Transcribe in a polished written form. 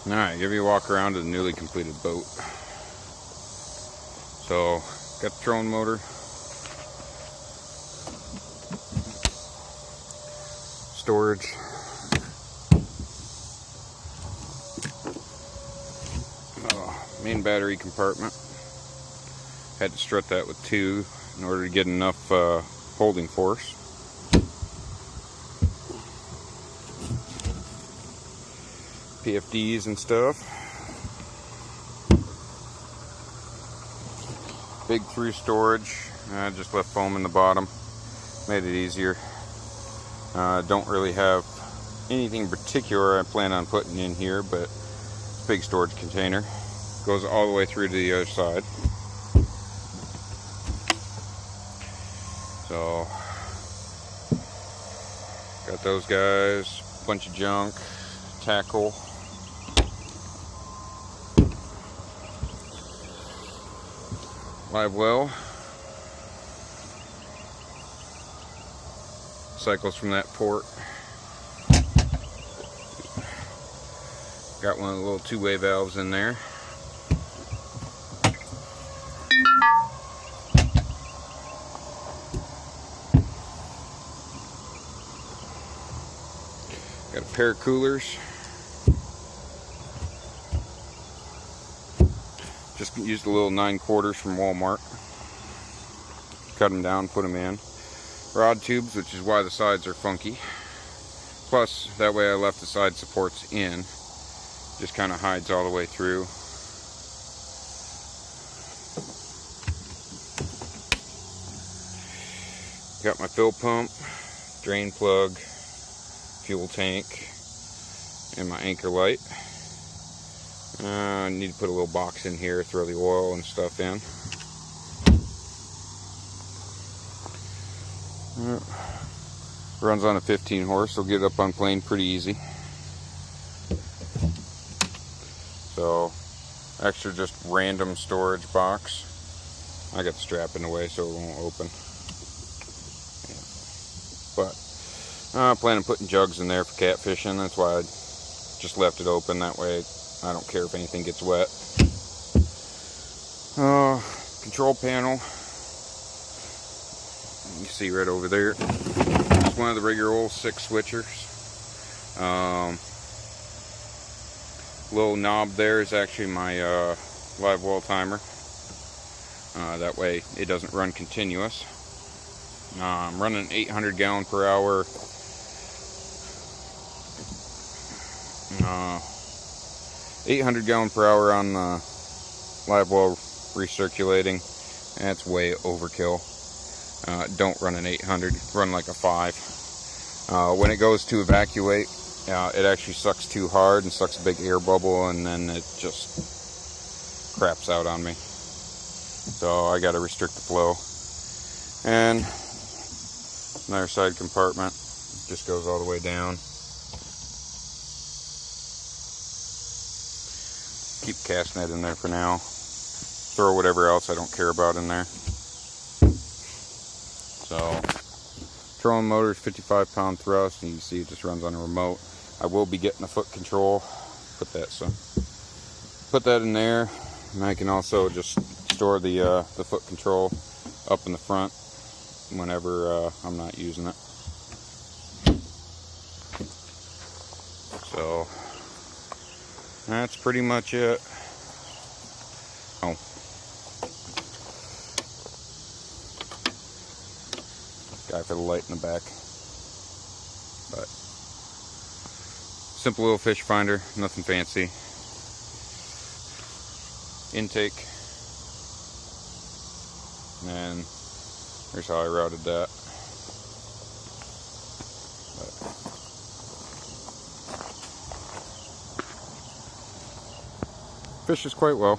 Alright, give you a walk around to the newly completed boat. So, got the trolling motor, storage, main battery compartment. Had to strut that with 2 in order to get enough holding force. PFDs and stuff. Big through storage. I just left foam in the bottom. Made it easier. Don't really have anything particular I plan on putting in here, but it's a big storage container. Goes all the way through to the other side. So, got those guys, bunch of junk, tackle. Live well. Cycles from that port. Got one of the little 2-way valves in there. Got a pair of coolers. Just used a little 9/4 from Walmart. Cut them down, put them in. Rod tubes, which is why the sides are funky. Plus, that way I left the side supports in. Just kind of hides all the way through. Got my fill pump, drain plug, fuel tank, and my anchor light. I need to put a little box in here, throw the oil and stuff in. Runs on a 15 horse, so get it up on plane pretty easy. So, extra just random storage box. I got the strap in the way so it won't open. Yeah. But I plan on putting jugs in there for catfishing. That's why I just left it open. That way I don't care if anything gets wet. Control panel. You see right over there. It's one of the regular old 6 switchers. Little knob there is actually my live well timer. That way it doesn't run continuous. I'm running 800 gallon per hour. 800 gallon per hour on the live well recirculating. That's way overkill. Don't run an 800, run like a 5. When it goes to evacuate, it actually sucks too hard and sucks a big air bubble, and then it just craps out on me. So I got to restrict the flow. And another side compartment just goes all the way down. Keep cast net in there for now. Throw whatever else I don't care about in there. So, trolling motor is 55-pound thrust, and you can see it just runs on a remote. I will be getting a foot control. Put that in there, and I can also just store the foot control up in the front whenever I'm not using it. So that's pretty much it. Oh. Guy for the light in the back. But simple little fish finder, nothing fancy. Intake. And here's how I routed that. But fishes quite well.